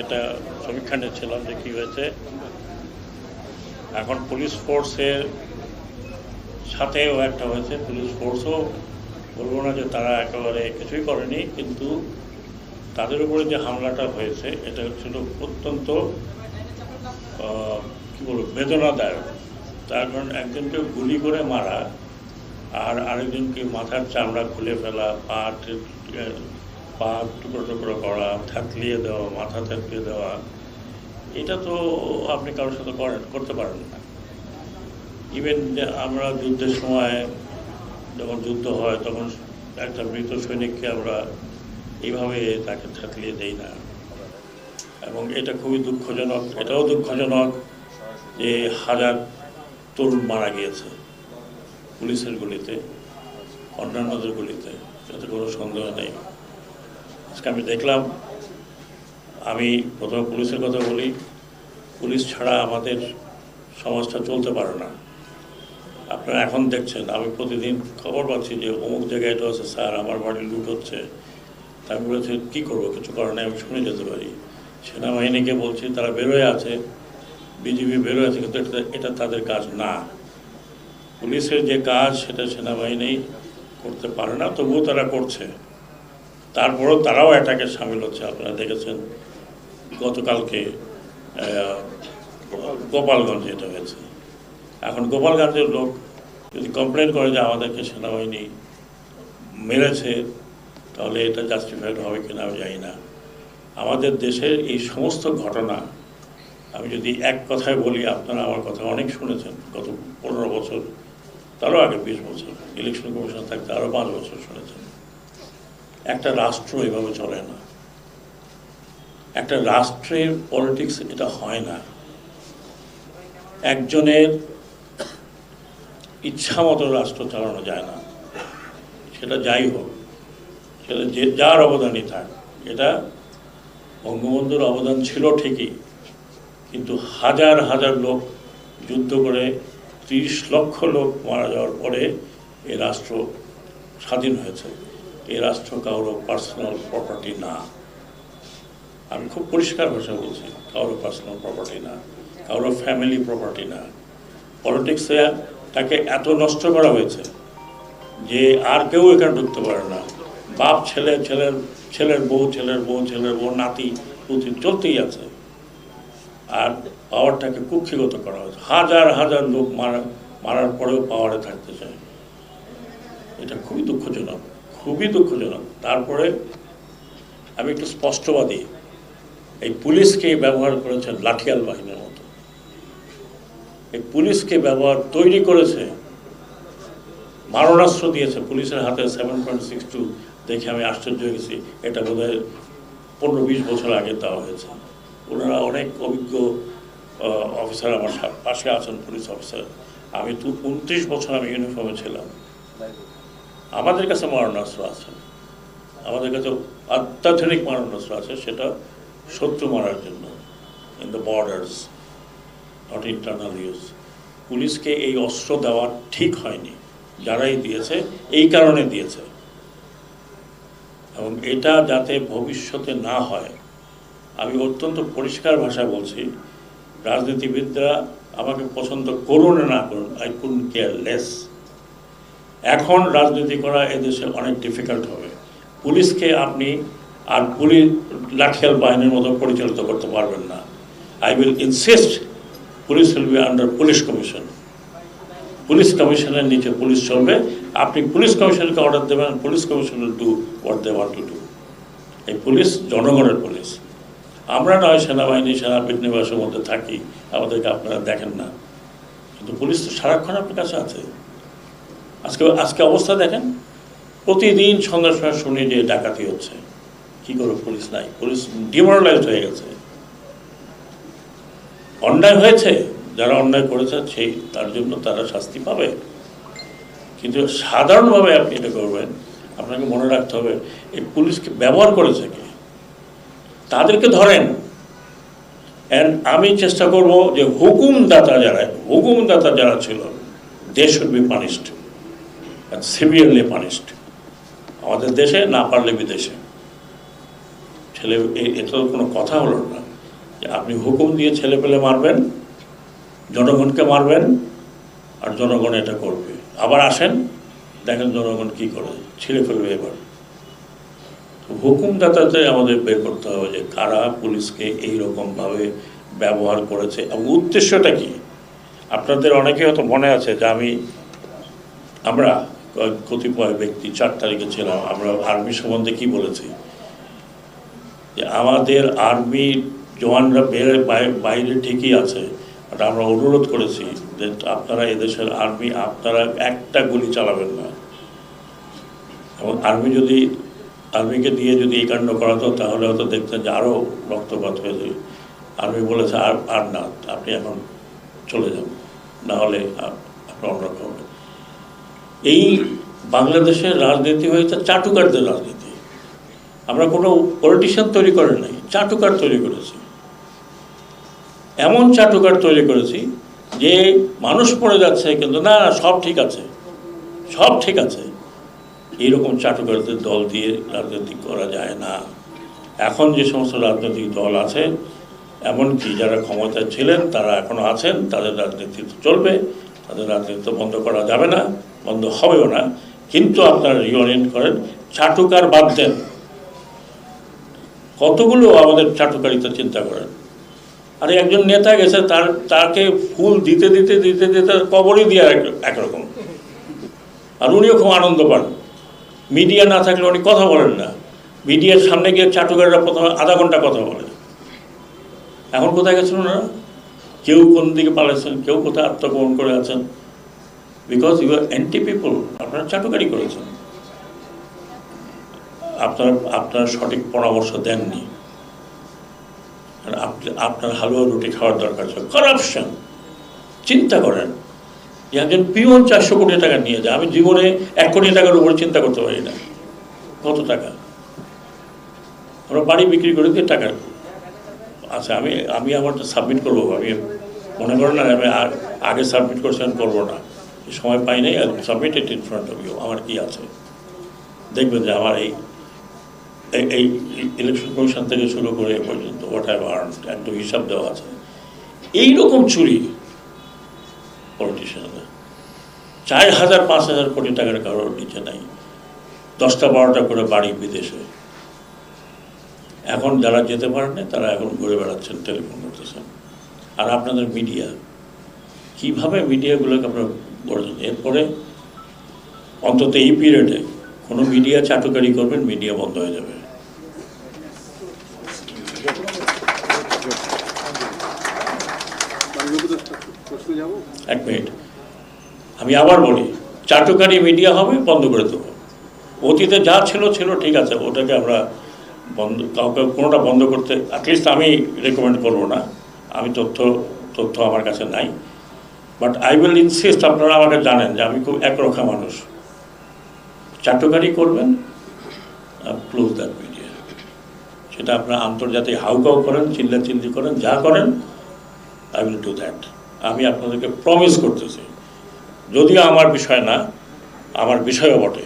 এটা সমীক্ষা নিচ্ছিলাম যে কী হয়েছে। এখন পুলিশ ফোর্সের সাথেও একটা হয়েছে, পুলিশ ফোর্সও বলবো না যে তারা একেবারে কিছুই করেনি, কিন্তু তাদের উপরে যে হামলাটা হয়েছে এটা ছিল অত্যন্ত কী বলবো বেদনাদায়ক। তার কারণ একজনকে গুলি করে মারা আর আরেকজনকে মাথার চামড়া খুলে ফেলা, পা টুকরো টুকরো করা, থাকলিয়ে দেওয়া, মাথা থাকলিয়ে দেওয়া, এটা তো আপনি কারোর সাথে করতে পারেন না। ইভেন আমরা যুদ্ধের সময় যখন যুদ্ধ হয় তখন একটা মৃত সৈনিককে আমরা এইভাবে তাকে থাকলিয়ে দেই না। এবং এটা খুবই দুঃখজনক। এটাও দুঃখজনক যে হাজার তরুণ মারা গিয়েছে পুলিশের গুলিতে, অন্যান্যদের গুলিতে, এতে কোনো সন্দেহ নেই। আজকে আমি দেখলাম, আমি প্রথমে পুলিশের কথা বলি, পুলিশ ছাড়া আমাদের সমাজটা চলতে পারে না। আপনারা এখন দেখছেন, আমি প্রতিদিন খবর পাচ্ছি যে অমুক জায়গায় এটা হচ্ছে, স্যার আমার বাড়ি লুট হচ্ছে। তা আমি বলেছি কী করবো, কিছু করার নেই, আমি শুনে যেতে পারি। সেনাবাহিনীকে বলছি, তারা বেরোয় আছে, বিজিবি বেরোয় আছে, কিন্তু এটা তাদের কাজ না। পুলিশের যে কাজ সেটা সেনাবাহিনী করতে পারে না, তবুও তারা করছে। তারপরেও তারাও অ্যাটাকে সামিল হচ্ছে। আপনারা দেখেছেন গতকালকে গোপালগঞ্জে এটা হয়েছে। এখন গোপালগঞ্জের লোক যদি কমপ্লেন করে যে আমাদেরকে সেনাবাহিনী মেরেছে, তাহলে এটা জাস্টিফাইড হবে কিনা আমি জানি না। আমাদের দেশের এই সমস্ত ঘটনা আমি যদি এক কথায় বলি, আপনারা আমার কথা অনেক শুনেছেন, গত 15 বছর, তারও আগে 20 বছর, ইলেকশন কমিশন থাকতে আরও 5 বছর শুনেছেন। একটা রাষ্ট্র এভাবে চলে না। একটা রাষ্ট্রের পলিটিক্স এটা হয় না। একজনের ইচ্ছা মতো রাষ্ট্র চালানো যায় না। সেটা যাই হোক, সেটা যে যার অবদানই থাক। এটা বঙ্গবন্ধুর অবদান ছিল ঠিকই, কিন্তু হাজার হাজার লোক যুদ্ধ করে 30 লক্ষ লোক মারা যাওয়ার পরে এই রাষ্ট্র স্বাধীন হয়েছে। এই রাষ্ট্র কারো পার্সোনাল প্রপার্টি না। আমি খুব পরিষ্কার ভাষা বলছি, কারো পার্সোনাল প্রপার্টি না, কারো ফ্যামিলি প্রপার্টি না। পলিটিক্সে তাকে এত নষ্ট করা হয়েছে যে আর কেউ এখানে ঢুকতে পারে না। বাপ ছেলের বউ, ছেলের বউ, নাতি পুতি চলতেই আছে। আর পাওয়ারটাকে কুক্ষিগত করা হয়েছে। হাজার হাজার লোক মারার পরেও পাওয়ারে থাকতে চায়। এটা খুবই দুঃখজনক, খুবই দুঃখজনক। তারপরে আমি একটু স্পষ্টবাদী, এই পুলিশকে ব্যবহার করেছেন লাঠিয়াল বাহিনীর মতো। এই পুলিশকে তৈরি করেছে, মারণাস্ত্র দিয়েছে। পুলিশের হাতে 7.62 দেখে আমি আশ্চর্য হয়ে গেছি। এটা বোধহয় 15-20 বছর আগে দেওয়া হয়েছে। ওনারা অনেক অভিজ্ঞ অফিসার আমার পাশে আছেন, পুলিশ অফিসার। আমি তো 29 বছর আমি ইউনিফর্মে ছিলাম। আমাদের কাছে মারণাস্ত্র আছে, আমাদের কাছে অত্যাধুনিক মারণাস্ত্র আছে, সেটা শত্রু মারার জন্য, in the borders, not internal use. পুলিশকে এই অস্ত্র দেওয়া ঠিক হয়নি। যারাই দিয়েছে এই কারণে দিয়েছে, এবং এটা যাতে ভবিষ্যতে না হয়। আমি অত্যন্ত পরিষ্কার ভাষায় বলছি, রাজনীতিবিদরা আমাকে পছন্দ করুন না করুন, আই কুডন্ট কেয়ার লেস। এখন রাজনীতি করা এদেশে অনেক ডিফিকাল্ট হবে। পুলিশকে আপনি আর লাঠিয়াল বাহিনীর মতো পরিচালিত করতে পারবেন না। I will insist police will be under police commission. Police কমিশনের নিচে পুলিশ চলবে। আপনি পুলিশ কমিশনকে অর্ডার দেবেন, police commission will do what they want to do. এই পুলিশ জনগণের পুলিশ। আমরা নয় সেনাবাহিনী সেনানিবাসের মধ্যে থাকি, আমাদেরকে আপনারা দেখেন না, কিন্তু পুলিশ তো সারাক্ষণ আপনার কাছে আছে। আজকে অবস্থা দেখেন, প্রতিদিন সন্ধ্যার সময় শুনি যে ডাকাতি হচ্ছে। কি করে পুলিশ নাই? পুলিশ ডিমোরালাইজড হয়ে গেছে। অন্যায় হয়েছে, যারা অন্যায় করেছে তার জন্য তারা শাস্তি পাবে, কিন্তু সাধারণভাবে আপনি এটা করবেন। আপনাকে মনে রাখতে হবে, এই পুলিশকে ব্যবহার করেছে কে, তাদেরকে ধরেন। আমি চেষ্টা করব যে হুকুমদাতা যারা ছিল, they should be punished, severely punished. আমাদের দেশে, না পারলে বিদেশে। ছেলে, এটা কোনো কথা হলো না। যে আপনি হুকুম দিয়ে ছেলে পেলে মারবেন, জনগণকে মারবেন, আর জনগণ এটা করবে। আবার আসেন, দেখেন জনগণ কি করে, ছিঁড়ে ফেলবে। এবার হুকুমদাতাতে আমাদের বের করতে হবে যে কারা পুলিশকে এইরকমভাবে ব্যবহার করেছে এবং উদ্দেশ্যটা কি। আপনাদের অনেকে হয়তো মনে আছে যে আমরা কতিপয় ব্যক্তি 4 তারিখে ছিলাম, আমরা আর্মি সম্বন্ধে কি বলেছি, যে আমাদের আর্মি জওয়ানরা বাইরে ঠিকই আছে, বাট আমরা অনুরোধ করেছি যে আপনারা এদেশের আর্মি, আপনারা একটা গুলি চালাবেন না। এবং আর্মিকে দিয়ে যদি এই কাণ্ড করাতো তাহলে হয়তো দেখতেন যে আরও রক্তপাত হয়ে যায়। আর্মি বলেছে আর না, আপনি এখন চলে যান, না হলে আপনার অন্যরকম হবে। এই বাংলাদেশের রাজনীতি হয়েছে চাটুকারদের রাজনীতি। আমরা কোনো পলিটিশিয়ান তৈরি করেন নাই, চাটুকার তৈরি করেছি। এমন চাটুকার তৈরি করেছি যে মানুষ পড়ে যাচ্ছে কিন্তু না, সব ঠিক আছে, সব ঠিক আছে। এইরকম চাটুকারদের দল দিয়ে রাজনীতি করা যায় না। এখন যে সমস্ত রাজনৈতিক দল আছে, এমনকি যারা ক্ষমতায় ছিলেন তারা এখনও আছেন, তাদের রাজনীতি চলবে, তাদের রাজনীতি বন্ধ করা যাবে না, বন্ধ হবেও না। কিন্তু আপনারা রিওরিয়েন্ট করেন, চাটুকার বাদ দেন। কতগুলো আমাদের চাটুকারিতা চিন্তা করেন। আর একজন নেতা গেছে, তাকে ফুল দিতে দিতে দিতে দিতে কবরই দিয়ে একরকম, আর উনিও খুব আনন্দ পান। মিডিয়া না থাকলে উনি কথা বলেন না। মিডিয়ার সামনে গিয়ে চাটুকাররা প্রথমে আধা ঘন্টা কথা বলে। এখন কোথায় গেছেন ওনারা? কেউ কোন দিকে পালাইছেন, কেউ কোথায় আত্মগোপন করে আছেন। Because you are anti people. আপনারা চাটুকারি করেছেন, আপনারা সঠিক পরামর্শ দেননি। আপনার হালুয়া রুটি খাওয়ার দরকার ছিল। করাপশন, চিন্তা করেন। একজন পিওন 400 কোটি টাকা নিয়ে যায়, আমি জীবনে 1 কোটি টাকার উপরে চিন্তা করতে পারি না। কত টাকা আমরা বাড়ি বিক্রি করে দিয়ে টাকা। আচ্ছা, আমি আমারটা সাবমিট করবো, আমি মনে করেন না আমি আগে সাবমিট করছি, আমি করবো না, সময় পাই নাই। Submit it in front of you. আমার কি আছে দেখবেন যে আমার এই ইলেকশন কমিশন থেকে শুরু করে এ পর্যন্ত হোয়াট হ্যাভ আর্ন একটু হিসাব দেওয়া আছে। এইরকম চুরি পলিটিশিয়ানরা 4,000-5,000 কোটি টাকার কারোর নিচে নাই। 10টা-12টা করে বাড়ি বিদেশে। এখন যারা যেতে পারেন না তারা এখন ঘুরে বেড়াচ্ছেন, টেলিফোন করতেছেন। আর আপনাদের মিডিয়া, কীভাবে মিডিয়াগুলোকে আপনারা গড়েছেন। এরপরে অন্তত এই পিরিয়ডে কোনো মিডিয়া চাটুকারি করবেন, মিডিয়া বন্ধ হয়ে যাবে। এক মিনিট, আমি আবার বলি, চাটুকারি মিডিয়া হবে, বন্ধ করে দেবো। অতীতে যা ছিল ঠিক আছে, ওটাকে আমরা কাউকে কোনোটা বন্ধ করতে অ্যাটলিস্ট আমি রেকমেন্ড করবো না। আমি তথ্য আমার কাছে নাই, বাট আই উইল ইনসিস্ট। আপনারা আমাকে জানেন যে আমি খুব একরক্ষা মানুষ। চাটুকারি করবেন, ক্লোজ দ্যাট মিডিয়া। সেটা আপনারা আন্তর্জাতিক হাউকাউ করেন, চিল্লাচিল্লি করেন, যা করেন, আই উইল ডু দ্যাট। আমি আপনাদেরকে প্রমিস করতেছি, যদিও আমার বিষয় না, আমার বিষয়ও বটে।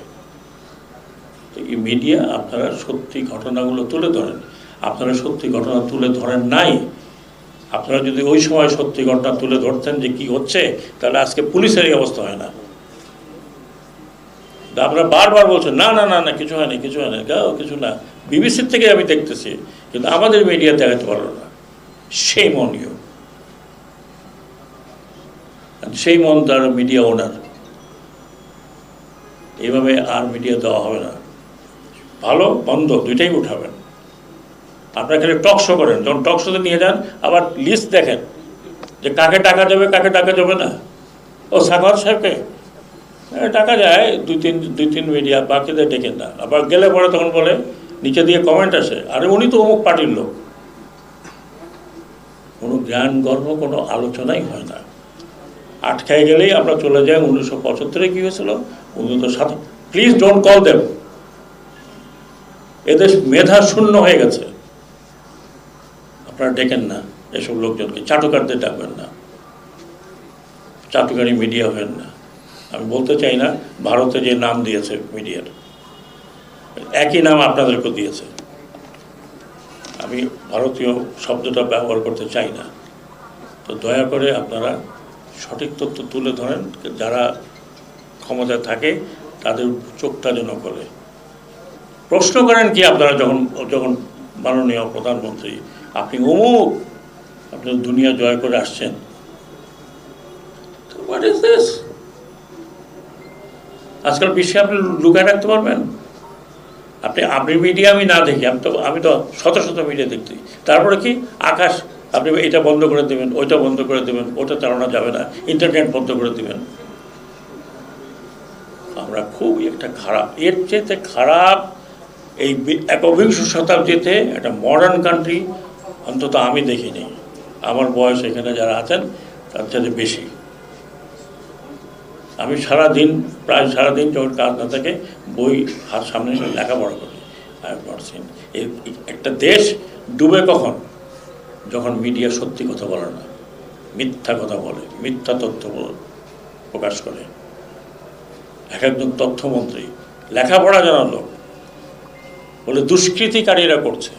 এই মিডিয়া আপনারা সত্যি ঘটনাগুলো তুলে ধরেন। আপনারা সত্যি ঘটনা তুলে ধরেন নাই। আপনারা যদি ওই সময় সত্যি ঘটনা তুলে ধরতেন যে কি হচ্ছে, তাহলে আজকে পুলিশের এই অবস্থা হয় না। আপনারা বারবার বলছেন না না না না কিছু হয় না, কিছু হয় না, কিছু না। বিবিসির থেকে আমি দেখতেছি, কিন্তু আমাদের মিডিয়া দেখাতে পারলো না। সেই মন ইউ, সেই মন তার মিডিয়া ওনার। এইভাবে আর মিডিয়া দেওয়া হবে না। ভালো বন্ধ দুইটাই উঠাবেন। আপনারা খালি টক শো করেন, যখন টক শোতে নিয়ে যান আবার লিস্ট দেখেন যে কাকে টাকা যাবে, কাকে টাকা যাবে না। ও সাখাওয়াত সাহেবকে টাকা যায় দুই তিন মিডিয়া, বাকিদের ডেকেন না। আবার গেলে পরে তখন বলে, নিচে দিয়ে কমেন্ট আসে, আরে উনি তো অমুক পার্টির লোক। কোনো জ্ঞান গর্ব, কোনো আলোচনাই হয় না। আটকায় গেলেই আমরা চলে যাই 1975-এ কী হয়েছিল, 1907। Please don't call them. এদেশ মেধা শূন্য হয়ে গেছে। আপনারা ডেকেন না এসব লোকজনকে, চাটুকারদের ডাকবেন না, চাটুকারি মিডিয়া হবেন না। আমি বলতে চাই না ভারতে যে নাম দিয়েছে মিডিয়ার, একই নাম আপনাদেরকেও দিয়েছে। আমি ভারতীয় শব্দটা ব্যবহার করতে চাই না। তো দয়া করে আপনারা সঠিক তথ্য তুলে ধরেন, যারা ক্ষমতায় থাকে তাদের চোখটা যেন করে। প্রশ্ন করেন কি আপনারা যখন যখন মাননীয় প্রধানমন্ত্রী আপনি অমুক, আপনি দুনিয়া জয় করে আসছেন, হোয়াট ইজ দিস? আজকাল বিশ্বে আপনি লুকায় রাখতে পারবেন? আপনি মিডিয়া আমি না দেখি, আমি তো শত শত মিডিয়া দেখছি, তারপরে কি আকাশ আপনি এটা বন্ধ করে দেবেন, ওইটা বন্ধ করে দেবেন, ওটা চালানো যাবে না, ইন্টারনেট বন্ধ করে দেবেন। আমরা খুবই একটা খারাপ, এর চেয়ে খারাপ এই একবিংশ শতাব্দীতে একটা মডার্ন কান্ট্রি অন্তত আমি দেখিনি। আমার বয়স এখানে যারা আছেন তার চাইতে বেশি। আমি প্রায় সারাদিন যখন কাজ না থাকে বই হাত সামনে লেখাপড়া করি। I have not seen. একটা দেশ ডুবে কখন? যখন মিডিয়া সত্যি কথা বলে না, মিথ্যা কথা বলে, মিথ্যা তথ্য প্রকাশ করে। একজন তথ্যমন্ত্রী লেখাপড়া জানা লোক বলে দুষ্কৃতিকারীরা করছে,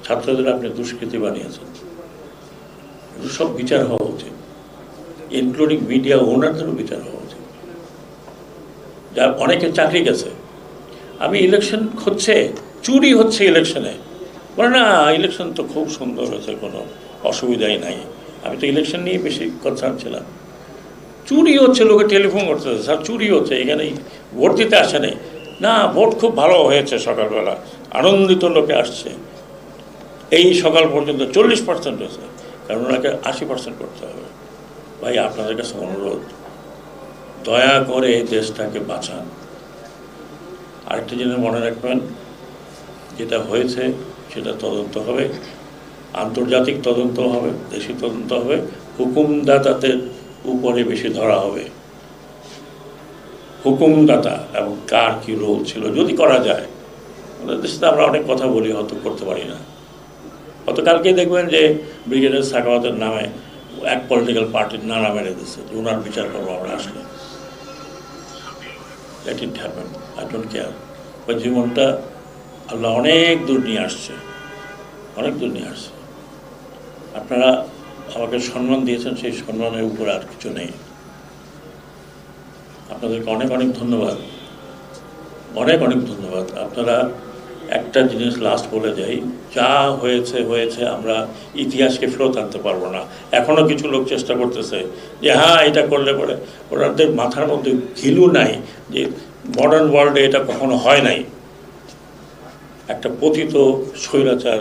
ছাত্রদের আপনি দুষ্কৃতি বানিয়েছেন। এগুলো সব বিচার হওয়া উচিত, ইনক্লুডিং মিডিয়া ওনারদেরও বিচার হওয়া উচিত। যা অনেকে চাকরি গেছে, আমি ইলেকশন হচ্ছে, চুরি হচ্ছে ইলেকশনে, বলে না ইলেকশন তো খুব সুন্দর হয়েছে, কোনো অসুবিধাই নাই। আমি তো ইলেকশন নিয়ে বেশি কনসার্ন ছিলাম। চুরি হচ্ছে, লোকে টেলিফোন করতেছে, স্যার চুরি হচ্ছে, এখানেই ভোট দিতে আসে নেই না, ভোট খুব ভালো হয়েছে, সকালবেলা আনন্দিত লোকে আসছে। এই সকাল পর্যন্ত 40% হয়েছে, কারণ ওনাকে 80% করতে হবে। ভাই আপনাদের কাছে অনুরোধ, দয়া করে দেশটাকে বাঁচান। আরেকটা জিনিস মনে রাখবেন, যেটা হয়েছে সেটা তদন্ত হবে, আন্তর্জাতিক তদন্ত হবে, দেশি তদন্ত হবে, হুকুমদাতাদের উপরে বেশি ধরা হবে। হুকুমদাতা এবং কার কি রোল ছিল যদি করা যায়। আমাদের দেশে আমরা অনেক কথা বলি, হয়তো করতে পারি না। গতকালকেই দেখবেন যে ব্রিগেডিয়ার সাখাওয়াতের নামে এক পলিটিক্যাল পার্টির নানা মেরে দিচ্ছে, যে ওনার বিচার করবো আমরা আসলে। Let it happen, I don't care. ওই জীবনটা আল্লাহ অনেক দূর নিয়ে আসছে, অনেক দূর নিয়ে আসছে। আপনারা আমাকে সম্মান দিয়েছেন, সেই সম্মানের উপরে আর কিছু নেই। আপনাদেরকে অনেক অনেক ধন্যবাদ, অনেক অনেক ধন্যবাদ। আপনারা একটা জিনিস লাস্ট বলে যাই, যা হয়েছে হয়েছে, আমরা ইতিহাসকে ফেরত আনতে পারবো না। এখনও কিছু লোক চেষ্টা করতেছে যে হ্যাঁ এটা করলে পরে, ওনাদের মাথার মধ্যে ঘিলু নাই যে মডার্ন ওয়ার্ল্ডে এটা কখনো হয় নাই। একটা পতিত স্বৈরাচার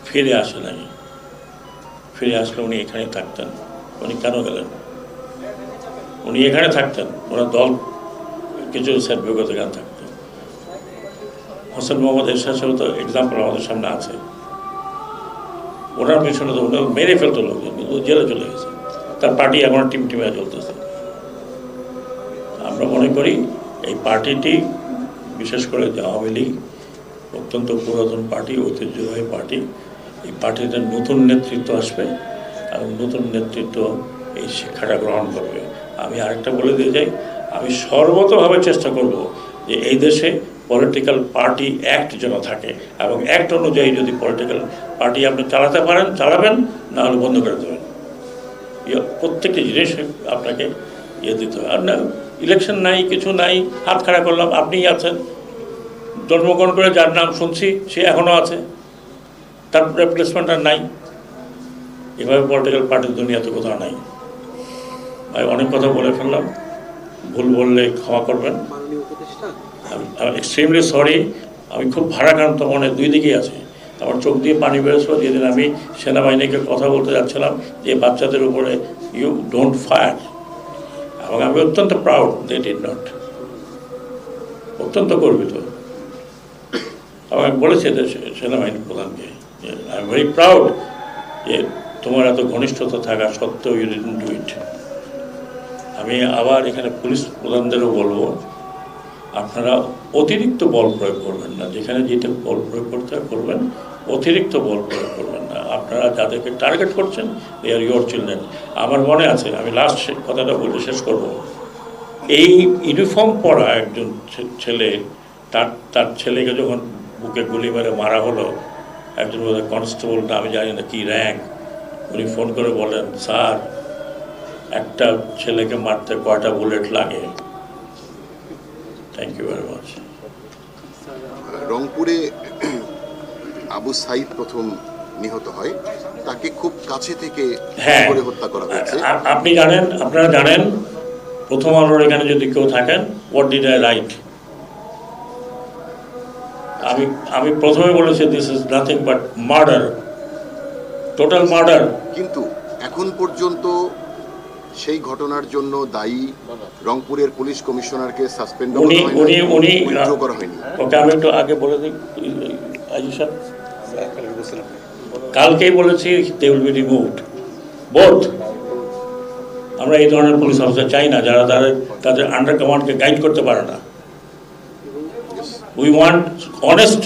ফিরে আসে নাই, ফিরে আসলে উনি এখানে থাকতেন। উনি কেন গেলেন? উনি এখানে থাকতেন, ওনার দল কিছু স্যার বিগত গান থাকতেন। হোসেন মোহাম্মদ এরশাদ সাহেব তো এক্সাম্পল আমাদের সামনে আছে। ওনার পিছনে তো ওনার মেরে ফেলতো লোকজন, কিন্তু জেলে চলে গেছে, তার পার্টি এখন টিমে চলতেছে। আমরা মনে করি এই পার্টিটি, বিশেষ করে যে আওয়ামী লীগ অত্যন্ত পুরাতন পার্টি, ঐতিহ্যবাহী পার্টি, এই পার্টিতে নতুন নেতৃত্ব আসবে এবং নতুন নেতৃত্ব এই শিক্ষাটা গ্রহণ করবে। আমি আরেকটা বলে দিয়ে যাই, আমি সর্বতভাবে চেষ্টা করব যে এই দেশে পলিটিক্যাল পার্টি অ্যাক্ট যেন থাকে, এবং অ্যাক্ট অনুযায়ী যদি পলিটিক্যাল পার্টি আপনি চালাতে পারেন চালাবেন, না হলে বন্ধ করে দেবেন। প্রত্যেকটি জিনিস আপনাকে দিতে হবে। আর না ইলেকশন নাই, কিছু নাই, হাত খাড়া করলাম, আপনিই আছেন, জন্মগ্রহণ করে যার নাম শুনছি সে এখনও আছে, তার রিপ্লেসমেন্ট আর নাই। এভাবে পলিটিক্যাল পার্টির দুনিয়াতে কোথাও নাই। ভাই অনেক কথা বলে ফেললাম, ভুল বললে ক্ষমা করবেন। আমি এক্সট্রিমলি সরি। আমি খুব ভারাক্রান্ত মনে, দুই দিকেই আছে। আমার চোখ দিয়ে পানি বেরোছিল যেদিন আমি সেনাবাহিনীকে কথা বলতে যাচ্ছিলাম যে বাচ্চাদের উপরে ইউ ডোন্ট ফায়ার, এবং আমি অত্যন্ত প্রাউড দে ডিড নট, অত্যন্ত গর্বিত। এবং আমি বলেছি সেনাবাহিনী প্রধানকে, আই এম ভেরি প্রাউড যে তোমার এত ঘনিষ্ঠতা থাকা সত্ত্বেও ইউ ডিডন্ট ডু ইট। আমি আবার এখানে পুলিশ প্রধানদেরও বলবো, আপনারা অতিরিক্ত বল প্রয়োগ করবেন না, যেখানে যেটা বল প্রয়োগ করতে হয় করবেন, অতিরিক্ত বল প্রয়োগ করবেন না। আপনারা যাদেরকে টার্গেট করছেন দে আর ইয়োর চিলড্রেন। আমার মনে আছে, আমি লাস্ট কথাটা বলে শেষ করব, এই ইউনিফর্ম পরা একজন ছেলে, তার ছেলেকে যখন বুকে গুলি মেরে মারা হলো, একজন বোধহয় কনস্টেবল না আমি জানি না কি র্যাঙ্ক, উনি ফোন করে বলেন, স্যার একটা ছেলেকে মারতে কয়টা বুলেট লাগে। Thank you very much. রংপুরে আবু সাইদ প্রথম নিহত হয়, তাকে খুব কাছে থেকে করে হত্যা করা হয়েছে। আপনি জানেন, আপনারা জানেন, প্রথম আলোর এখানে যদি কেউ থাকেন, হোয়াট ডিড আই রাইট? আমি প্রথমে বলেছি this is nothing but murder, total murder. কিন্তু এখন পর্যন্ত সেই ঘটনার জন্য দায়ী রংপুরের পুলিশ কমিশনারকে সাসপেন্ড করা হয়নি। ওকে আমি একটু আগে বলে দিই, আজিশা কালকেই বলেছি they will be removed both. আমরা এই ধরনের পুলিশ অফিসার চাই না যারা তাদের আন্ডার কমান্ডকে গাইড করতে পারে না। উই ওয়ান্ট অনেস্ট,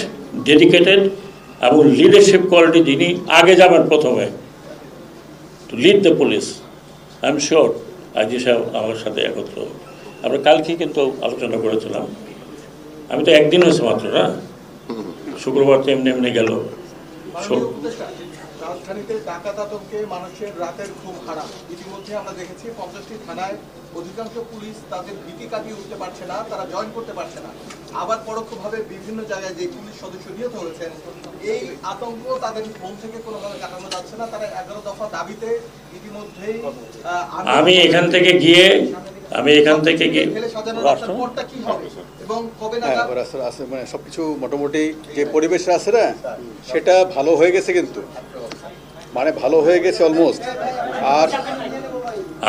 ডেডিকেটেড এবং লিডারশিপ কোয়ালিটি, যিনি আগে যাবেন প্রথমে to lead the police. I am sure আজি সাহেব আমার সাথে একত্র আমরা কালকেই কিন্তু আলোচনা করেছিলাম। আমি তো একদিন হয়েছে মাত্র না, শুক্রবার তো এমনি এমনি গেল। রাজধানীতে ডাকাত আতঙ্কে মানুষের রাতের ঘুম হারাম। ইতিমধ্যে আমরা দেখেছি 50টি থানায় অধিকাংশ পুলিশ তাদের ভীতি কাটিয়ে উঠতে পারছে না, তারা জয়েন করতে পারছে না। আবার পরোক্ষভাবে বিভিন্ন জায়গায় যে পুলিশ সদস্য নিহত হয়েছেন, এই আতঙ্ক তাদের ঘুম থেকে কোনোভাবে কাটানো যাচ্ছে না। তারা 11 দফা দাবিতে ইতিমধ্যেই আমি এখান থেকে গিয়ে মানে সবকিছু মোটামুটি যে পরিবেশটা আছে না সেটা ভালো হয়ে গেছে, কিন্তু মানে ভালো হয়ে গেছে অলমোস্ট। আর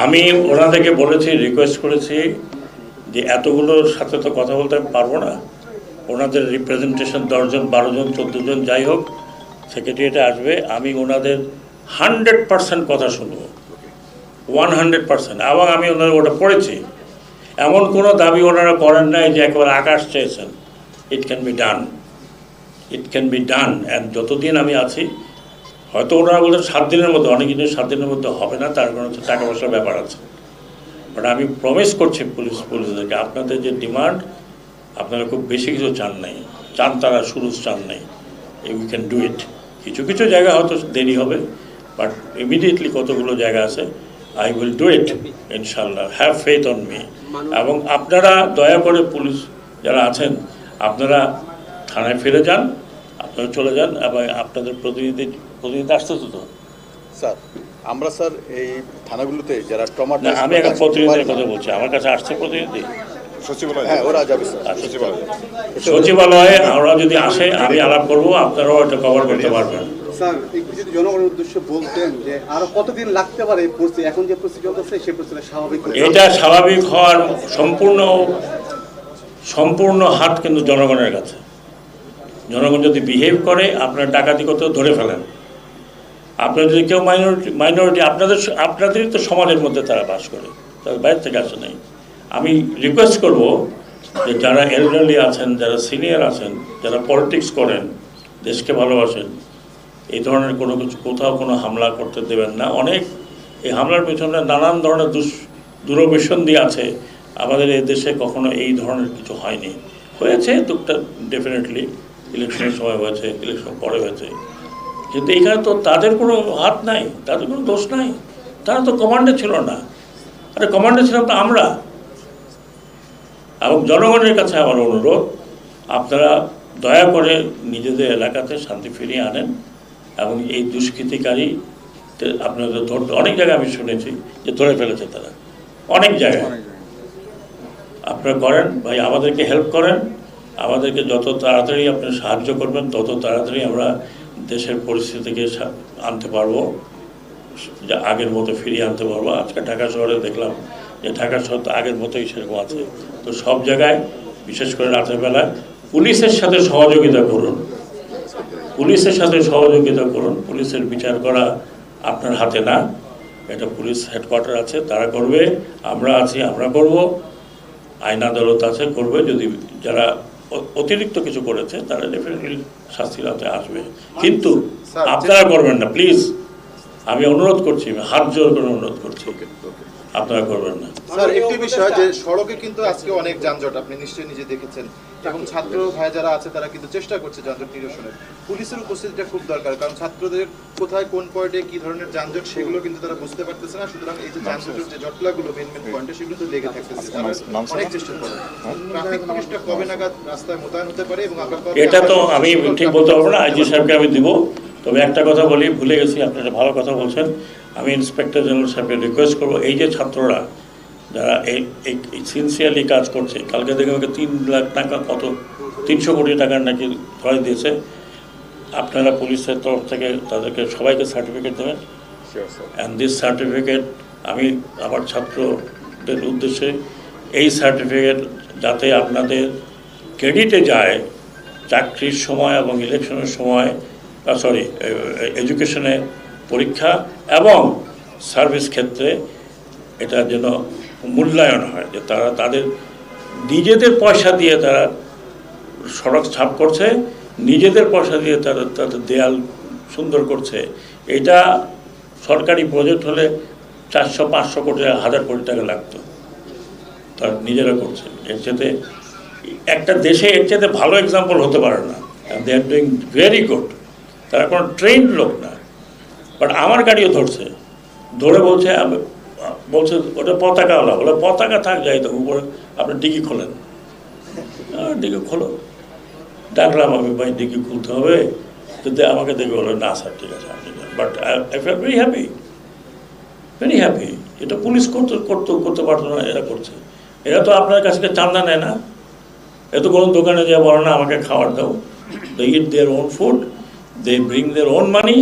আমি ওনাদেরকে বলেছি, রিকোয়েস্ট করেছি যে এতগুলোর সাথে তো কথা বলতে আমি পারবো না, ওনাদের রিপ্রেজেন্টেশন 10 জন 12 জন 14 জন যাই হোক সেক্রেটারিয়েটে আসবে, আমি ওনাদের 100% কথা শুনবো, 100%। এবং আমি ওনাদের ওটা পড়েছি, এমন কোনো দাবি ওনারা করেন নাই যে একেবারে আকাশ চেয়েছেন। It can be done, it can be done. And যতদিন আমি আছি, হয়তো ওনারা বলছেন 7 দিনের মধ্যে, অনেক জিনিস 7 দিনের মধ্যে হবে না, তার কারণ হচ্ছে টাকা পয়সার ব্যাপার আছে। বাট আমি প্রমিস করছি পুলিশদেরকে, আপনাদের যে ডিমান্ড, আপনারা খুব বেশি কিছু চান নাই, চান তারা শুরু চান নাই, উই ক্যান ডু ইট। কিছু কিছু জায়গা হয়তো দেরি হবে, বাট ইমিডিয়েটলি কতগুলো জায়গা আছে, আই উইল ডু ইট ইনশাল্লাহ, হ্যাভ ফেথ অন মি। এবং আপনারা দয়া করে পুলিশ যারা আছেন, আপনারা থানায় ফিরে যান, আপনারা চলে যান, এবং আপনাদের প্রতিনিধি আসতেছে তো স্যার, আমরা স্যার এই থানাগুলোতে যারা ট্রমাটা, আমি এখন প্রতিনিধির কথা বলছি, আমার কাছে আসছে প্রতিনিধি সচিবালয়ে, ওরা যদি আসে আমি আলাপ করবো, আপনারাও এটা কভার করতে পারবেন। স্যার একটু যদি জনগণের উদ্দেশ্যে বলতেন যে আরো কতদিন লাগতে পারে এই পরিস্থিতি, এখন যে পরিস্থিতি চলতেছে সেই পরিস্থিতি স্বাভাবিক, এটা স্বাভাবিক হওয়ার সম্পূর্ণ হাত কিন্তু জনগণের কাছে। জনগণ যদি বিহেভ করে, আপনার ডাকাতি করতে ধরে ফেলেন, আপনার যদি কেউ মাইনরিটি আপনাদেরই তো সমাজের মধ্যে তারা বাস করে, তাদের বাইরে থেকে আসে নাই। আমি রিকোয়েস্ট করব যে যারা এলডারলি আছেন, যারা সিনিয়র আছেন, যারা পলিটিক্স করেন, দেশকে ভালোবাসেন, এই ধরনের কোনো কিছু কোথাও কোনো হামলা করতে দেবেন না। অনেক এই হামলার পেছনে নানান ধরনের দূরভিসন্ধি আছে। আমাদের এই দেশে কখনো এই ধরনের কিছু হয়নি, হয়েছে দুটা ডেফিনেটলি, ইলেকশনের সময় হয়েছে, ইলেকশন পরে হয়েছে, কিন্তু এখানে তো তাদের কোনো হাত নাই, তাদের কোনো দোষ নাই, তারা তো কমান্ডে ছিল না। আরে কমান্ডে ছিলাম তো আমরা। এবং জনগণের কাছে আমার অনুরোধ, আপনারা দয়া করে নিজেদের এলাকাতে শান্তি ফিরিয়ে আনেন, এবং এই দুষ্কৃতিকারী আপনাদের ধরতে, অনেক জায়গায় আমি শুনেছি যে ধরে ফেলেছে তারা, অনেক জায়গায়। আপনারা করেন ভাই, আমাদেরকে হেল্প করেন, আমাদেরকে যত তাড়াতাড়ি আপনারা সাহায্য করবেন তত তাড়াতাড়ি আমরা দেশের পরিস্থিতিকে আনতে পারবো, যা আগের মতো ফিরিয়ে আনতে পারবো। আজকে ঢাকা শহরে দেখলাম যে ঢাকা শহর তো আগের মতোই সেরকম আছে। তো সব জায়গায়, বিশেষ করে রাতের বেলায়, পুলিশের সাথে সহযোগিতা করুন, পুলিশের সাথে সহযোগিতা করুন। পুলিশের বিচার করা আপনার হাতে না, এটা পুলিশ হেডকোয়ার্টার আছে, তারা করবে, আমরা আছি, আমরা করব, আইন আদালত আছে, করবে। যদি যারা অতিরিক্ত কিছু করেছে তারা ডেফিনেটলি শাস্তির হাতে আসবে, কিন্তু আপনারা করবেন না প্লিজ। আমি অনুরোধ করছি, হাত জোর করে অনুরোধ করছি। আপনারা করবেন না। স্যার একটি বিষয় যে সড়কে কিন্তু আজকে অনেক যানজট আপনি নিশ্চয়ই নিজে দেখেছেন এবং ছাত্র ভাই যারা আছে তারা কিন্তু চেষ্টা করছে যানজট নিরসনের। পুলিশের উপস্থিতিটা খুব দরকার, কারণ ছাত্রদের কোথায় কোন পয়েন্টে কি ধরনের যানজট সেগুলো কিন্তু তারা বুঝতে পারতেছে না। সুতরাং এই যে যানজটের যে জটলাগুলো মেন পয়েন্টে সেগুলো তো লেগে থাকতেছে, তারা অনেক চেষ্টা করে। ট্রাফিক পুলিশটা কবে নাগাদ রাস্তায় মোতায়েন হতে পারে এবং আমরা কবে এটা তো আমি ঠিক বলতে পারবো না, আইজি সাহেবকে আমি দিব। তবে একটা কথা বলি, ভুলে গেছি, আপনি একটা ভালো কথা বলছেন। আমি ইন্সপেক্টর জেনারেল সাহেবকে রিকোয়েস্ট করবো, এই যে ছাত্ররা যারা এই সিনসিয়ারলি কাজ করছে, কালকে দেখে আমাকে 3 লাখ টাকা, কত 300 কোটি টাকার নাকি ধরে দিয়েছে, আপনারা পুলিশের তরফ থেকে তাদেরকে সবাইকে সার্টিফিকেট দেবেন। অ্যান্ড দিস সার্টিফিকেট আমি আমার ছাত্রদের উদ্দেশ্যে, এই সার্টিফিকেট যাতে আপনাদের ক্রেডিটে যায় চাকরির সময় এবং ইলেকশনের সময়, এডুকেশনে, পরীক্ষা এবং সার্ভিস ক্ষেত্রে এটা যেন মূল্যায়ন হয়, যে তারা তাদের নিজেদের পয়সা দিয়ে তারা সড়ক ছাপ করছে, নিজেদের পয়সা দিয়ে তারা তাদের দেয়াল সুন্দর করছে। এটা সরকারি প্রজেক্ট হলে 400-500 কোটি, 1000 কোটি টাকা লাগতো, তারা নিজেরা করছে। এর চেয়ে একটা দেশে এর চেয়ে ভালো এক্সাম্পল হতে পারে না। দে আর ডুইং ভেরি গুড। তারা কোনো ট্রেন্ড লোক না, বাট আমার গাড়িও ধরছে, ধরে বলছে ওটা পতাকাওয়ালা, বলে পতাকা থাক যাই তো উপরে আপনি ডিগি খোলেন, ডিগি খোলো। ডাকলাম আমি, ভাই ডিগি খুলতে হবে, যদি আমাকে দেখে বলো না স্যার ঠিক আছে আপনি, but I feel very happy, very happy. এটা পুলিশ করতে পারতো না, এরা করছে। এরা তো আপনার কাছে চাঁদা নেয় না, এত কোনো দোকানে যা বলে না আমাকে খাবার দাও। They eat their own food, they bring their own money,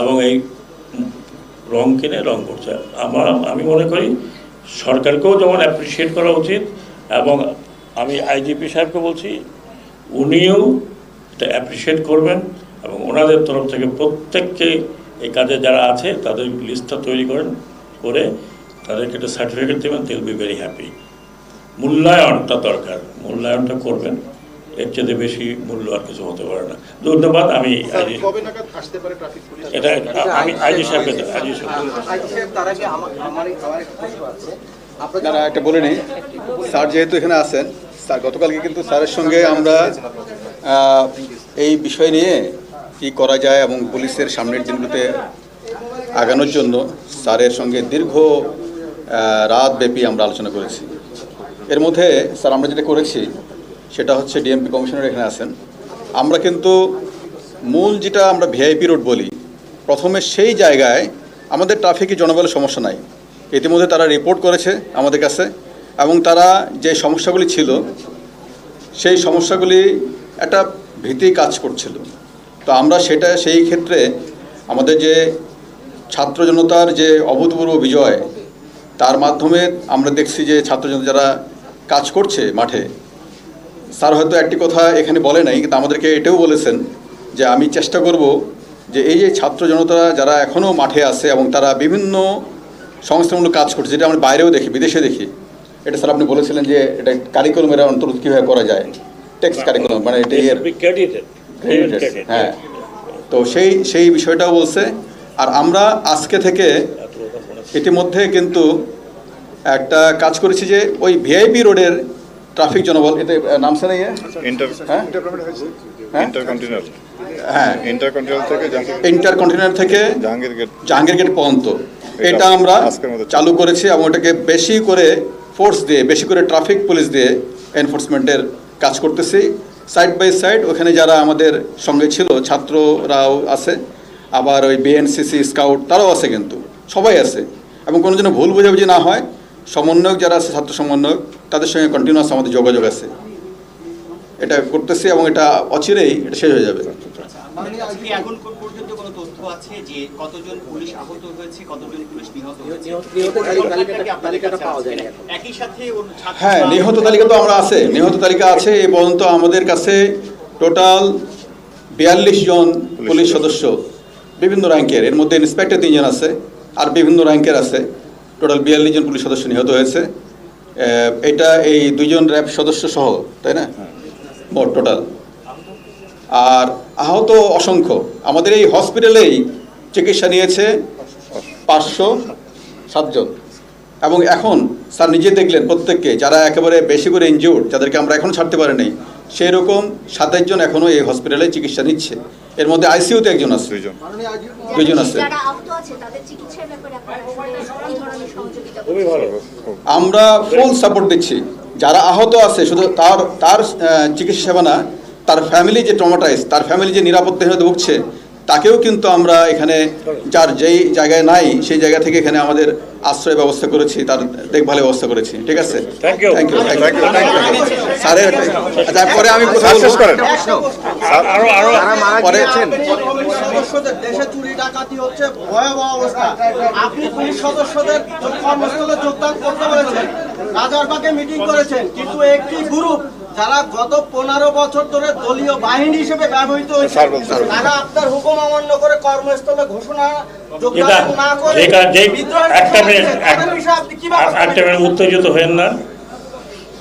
এবং এই রং কিনে রং করছে। আমি মনে করি সরকারকেও যেমন অ্যাপ্রিসিয়েট করা উচিত, এবং আমি আইজিপি সাহেবকে বলছি উনিও এটা অ্যাপ্রিসিয়েট করবেন, এবং ওনাদের তরফ থেকে প্রত্যেককে এই কাজে যারা আছে তাদের লিস্টটা তৈরি করে তাদেরকে একটা সার্টিফিকেট দেবেন, they will be very happy. মূল্যায়নটা দরকার, মূল্যায়নটা করবেন, এর চেয়ে বেশি মূল্য আর কিছু হতে পারে না। ধন্যবাদ। আমি কবে নাগাদ আসতে পারে ট্রাফিক পুলিশ? এটা আমি আইজি সাহেবকে আপনারা একটা বলে নিই, স্যার যেহেতু এখানে আছেন, স্যার গতকালকে কিন্তু স্যারের সঙ্গে আমরা এই বিষয় নিয়ে কি করা যায় এবং পুলিশের সামনের দিনগুলোতে আগানোর জন্য স্যারের সঙ্গে দীর্ঘ রাতব্যাপী আমরা আলোচনা করেছি। এর মধ্যে স্যার আমরা যেটা করেছি সেটা হচ্ছে, ডিএমপি কমিশনার এখানে আছেন, আমরা কিন্তু মূল যেটা আমরা ভিআইপি রোড বলি, প্রথমে সেই জায়গায় আমাদের ট্রাফিকের জনবলের সমস্যা নাই। ইতিমধ্যে তারা রিপোর্ট করেছে আমাদের কাছে, এবং তারা যে সমস্যাগুলি ছিল সেই সমস্যাগুলি একটা ভীতি কাজ করছিল। তো আমরা সেই ক্ষেত্রে আমাদের যে ছাত্র জনতার যে অভূতপূর্ব বিজয়, তার মাধ্যমে আমরা দেখছি যে ছাত্র জনতা যারা কাজ করছে মাঠে, স্যার হয়তো একটি কথা এখানে বলে নাই, কিন্তু আমাদেরকে এটাও বলেছেন যে আমি চেষ্টা করব যে এই যে ছাত্র জনতা যারা এখনও মাঠে আছে এবং তারা বিভিন্ন সংস্থামূলক কাজ করছে, যেটা আমরা বাইরেও দেখি, বিদেশে দেখি, এটা স্যার আপনি বলেছিলেন যে এটা কারিকুলামের অন্তর্ভুক্ত কীভাবে করা যায়, টেক্সট কারিকুলাম, মানে এটা হ্যাঁ। তো সেই বিষয়টাও বলছে। আর আমরা আজকে থেকে ইতিমধ্যে কিন্তু একটা কাজ করেছি যে ওই ভিআইপি রোডের ট্রাফিক জনবল, এতে নাম স্যার ইন্টারকন্টিনেন্টাল থেকে জাহাঙ্গীর গেট পর্যন্ত এটা আমরা চালু করেছি, এবং ওটাকে বেশি করে ফোর্স দিয়ে, বেশি করে ট্রাফিক পুলিশ দিয়ে এনফোর্সমেন্টের কাজ করতেছি। সাইড বাই সাইড ওখানে যারা আমাদের সঙ্গে ছিল, ছাত্ররাও আছে, আবার ওই বিএনসিসি স্কাউট তারাও আছে, কিন্তু সবাই আছে, এবং কোনো যেন ভুল বোঝাবুঝি না হয়। সমন্বয়ক যারা আছে, ছাত্র সমন্বয়ক, তাদের সঙ্গে কন্টিনিউয়াস আমাদের যোগাযোগ আছে, এটা করতেছি, এবং এটা অচিরেই এটা শেষ হয়ে যাবে। এখন পর্যন্ত কোনো তথ্য আছে যে কতজন পুলিশ আহত হয়েছে, কতজন পুলিশ নিহত হয়েছে? একই সাথে হ্যাঁ, নিহত তালিকা তো আমরা আছে, নিহত তালিকা আছে। এই পর্যন্ত আমাদের কাছে টোটাল 42 জন পুলিশ সদস্য বিভিন্ন র্যাঙ্কের, এর মধ্যে ইন্সপেক্টর 3 জন আছে, আর বিভিন্ন র্যাঙ্কের আছে। টোটাল 42 জন পুলিশ সদস্য নিহত হয়েছে। এটা এই 2 জন র্যাব সদস্য সহ, তাই না, মোট টোটাল। আর আহত অসংখ্য। আমাদের এই হসপিটালেই চিকিৎসা নিয়েছে 507 জন, এবং এখন স্যার নিজে দেখলেন প্রত্যেককে যারা একেবারে বেশি করে ইনজিউর্ড, যাদেরকে আমরা এখনও ছাড়তে পারি নাই, সেই রকম 27 জন এখনও এই হসপিটালে চিকিৎসা নিচ্ছে। এর মধ্যে আইসিইউতে একজন আছে, দুইজন আছে। যারা আহত আছে তাদের চিকিৎসার ব্যাপারে আপনারা কি ধরনের সহযোগিতা করছেন? আমরা ফুল সাপোর্ট দিচ্ছি। যারা আহত আছে শুধু তার চিকিৎসা সেবা না, তার ফ্যামিলি যে ট্রমাটাইজ, তার ফ্যামিলি যে নিরাপত্তাহীনতা ভুগছে, তাকেও কিন্তু আমরা এখানে যার যেই জায়গায় নাই সেই জায়গা থেকে এখানে আমাদের আশ্রয় ব্যবস্থা করেছি, তার দেখভালের ব্যবস্থা করেছি। ঠিক আছে, Thank you. থ্যাংক ইউ স্যারের। আচ্ছা, পরে আমি কথা বলবো। পরে সদস্যদের দেশে চুরি ডাকাতি হচ্ছে, ভয়াবহ অবস্থা। আপনি পুলিশ সদস্যদের কর্মস্থলে যোগদান করতে বলেছেন, রাজারবাগে মিটিং করেছেন, কিন্তু একটি গ্রুপ যারা গত 15 বছর ধরে দলীয় বাহিনী হিসেবে ব্যবহৃত হয়েছে, তারা আপনার হুকুম অমান্য করে কর্মস্থলে ঘোষণা যোগদান না করে একটা মিনিট উত্তেজিত হবেন না।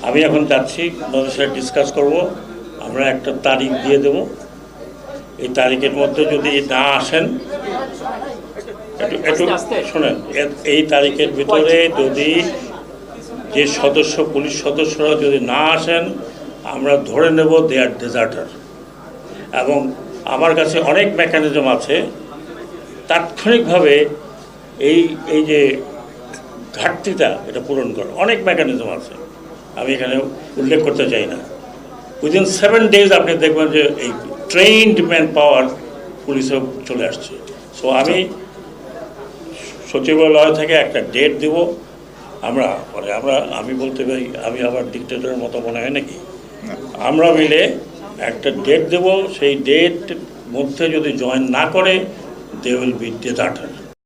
আমি এখন যাচ্ছি, ওদের সাথে ডিসকাস করব। আমরা একটা তারিখ দিয়ে দেব, এই তারিখের মধ্যে যদি না আসেন, একটু শোনেন, এই তারিখের ভিতরে যদি যে পুলিশ সদস্যরা যদি না আসেন, আমরা ধরে নেব দে আর ডেজার্টার। এবং আমার কাছে অনেক মেকানিজম আছে তাৎক্ষণিকভাবে এই যে ঘাটতিটা এটা পূরণ করার অনেক মেকানিজম আছে, আমি এখানে উল্লেখ করতে চাই না। উইদিন 7 days আপনি দেখবেন যে এই ট্রেইনড ম্যান পাওয়ার পুলিশে চলে আসছে। সো আমি সচিবালয় থেকে একটা ডেট দেব। আমি বলতে পারি, আমি আবার ডিক্টেটরের মতো মনে হয় নাকি? আমরা মিলে একটা ডেট দেব, সেই ডেট মধ্যে যদি জয়েন না করে দে উইল বি ডেজার্টার।